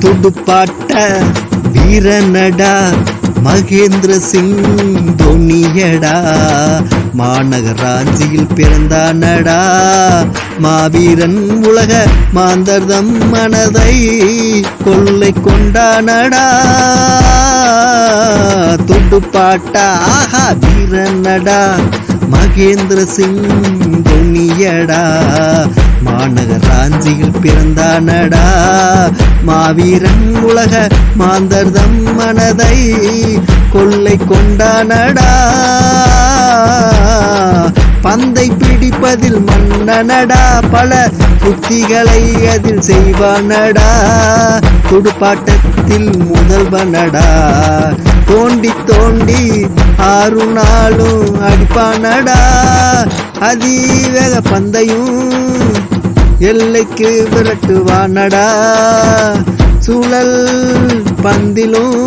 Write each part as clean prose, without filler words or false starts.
துடுப்பாட்ட வீரனடா மகேந்திர சிங் தோனியடா. மாநகர் ராஞ்சியில் பிறந்தானடா மாவீரன். உலக மாந்தர்தம் மனதை கொள்ளை கொண்டானடா. துடுப்பாட்டா ஆஹா வீரனடா மகேந்திர சிங் தோனியடா. மாநகர் ராஞ்சியில் பிறந்தானடா மாவீரன். உலக மாந்தர்தம் மனதை கொள்ளை கொண்டானடா. பந்தை பிடிப்பதில் மன்னனடா பல புத்திகளை அதில் செய்வானடா. துடுப்பாட்டத்தில் முதல்வனடா தோண்டி தோண்டி 6 நாளும் அடிப்பானடா. அதிவேக பந்தையும் எல்லைக்கு விரட்டுவானடா. சுழல் பந்திலும்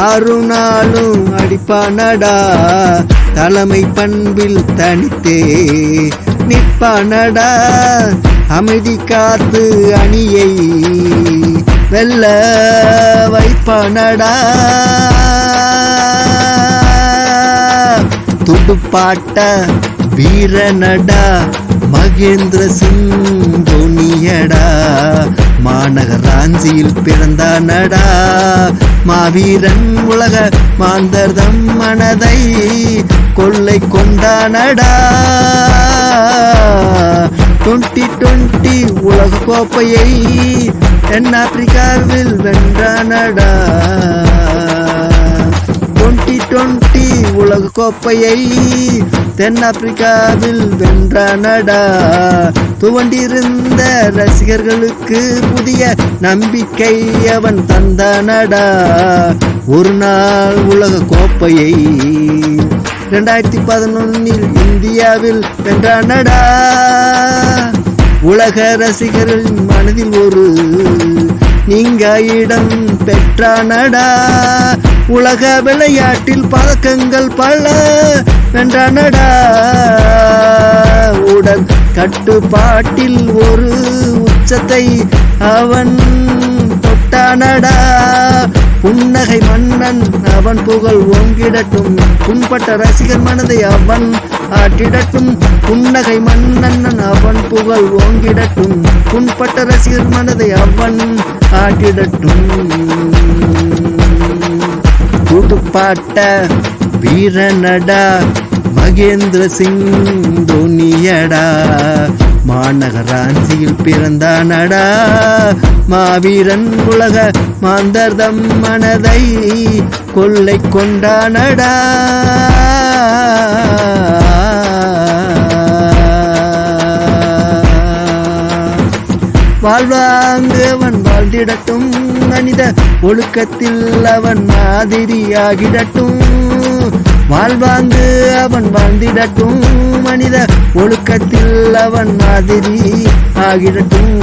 6 நாளும் அடிப்பானடா. தலைமை பண்பில் தனித்தே நிற்பானடா. அமைதி காத்து அணியை வெல்ல வைப்பானடா. துடுப்பாட்ட வீரனடா மகேந்திர சிங் தோனியடா. மாநகர் ராஞ்சியில் பிறந்தானடா மாவீரன். உலக மாந்தர்தம் மனதை கொள்ளை கொண்டானடா. 2020 உலக கோப்பையை தென்னாப்பிரிக்காவில் வென்றானடா. 2020 உலக கோப்பையை தென்னாப்பிரிக்காவில் வென்றானடா. துவண்டிருந்த ரசிகர்களுக்கு புதிய நம்பிக்கை அவன் தந்தானடா. ஒரு நாள் உலக கோப்பையை 2011 இந்தியாவில் வென்றானடா. உலக ரசிகர்களின் மனதில் ஒரு நீங்கா இடம் பெற்றானடா. உலக விளையாட்டில் பதக்கங்கள் பல வென்றானடா. உடல் கட்டுப்பாட்டில் ஒரு உச்சத்தை அவன் தொட்டானடா. புன்னகை மன்னன் அவன் புகழ் ஓங்கிடட்டும். புண்பட்ட ரசிகர் மனதை அவன் ஆட்டிடட்டும். புன்னகை மன்னன் அவன் புகழ் ஓங்கிடட்டும். புண்பட்ட ரசிகர் மனதை அவன் ஆட்டிடட்டும். துடுப்பாட்ட வீரனடா மகேந்திர சிங் தோனியடா. மாநகர் ராஞ்சியில் பிறந்தானடா மாவீரன். உலக மாந்தர்தம் மனதை கொள்ளை கொண்டானடா. வாழ்வாங்கு அவன் வாழ்ந்திடட்டும். மனித ஒழுக்கத்தில் அவன் மாதிரியாகிடட்டும். வாழ்வாங்கு அவன் வாழ்ந்திடட்டும். மனித ஒழுக்கத்தில் அவன் மாதிரி ஆகிடட்டும்.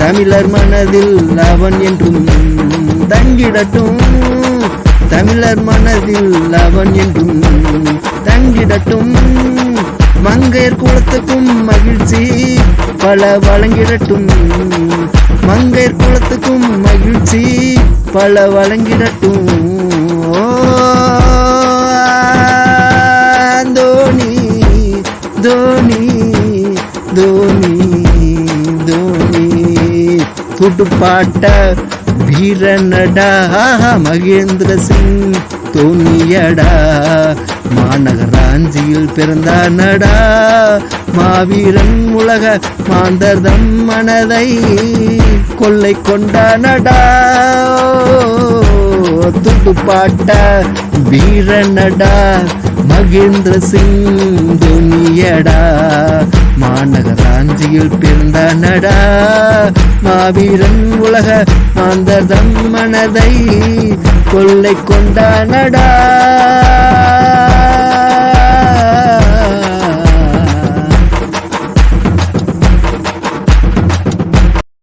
தமிழர் மனதில் அவன் என்றும் தங்கிடட்டும். தமிழர் மனதில் அவன் என்றும் தங்கிடட்டும். மங்கையர் குலத்துக்கும் மகிழ்ச்சி பல வழங்கிடட்டும். மங்கையர் குலத்துக்கும் மகிழ்ச்சி பல வழங்கிடட்டும். தோனி தோனி தோனி தோனி. துடுப்பாட்ட வீரனடா மகேந்திர சிங் தோனியடா. மாநகர் ராஞ்சியில் பிறந்தானடா மாவீரன். உலக மாந்தர்தம் மனதை கொள்ளை கொண்டானடா. துடுப்பாட்ட வீரனடா மகேந்திர சிங் தோனியடா. மாநகர் ராஞ்சியில் பிறந்தானடா மாவீரன். உலக மாந்தர்தம் மனதை கொள்ளை கொண்டானடா.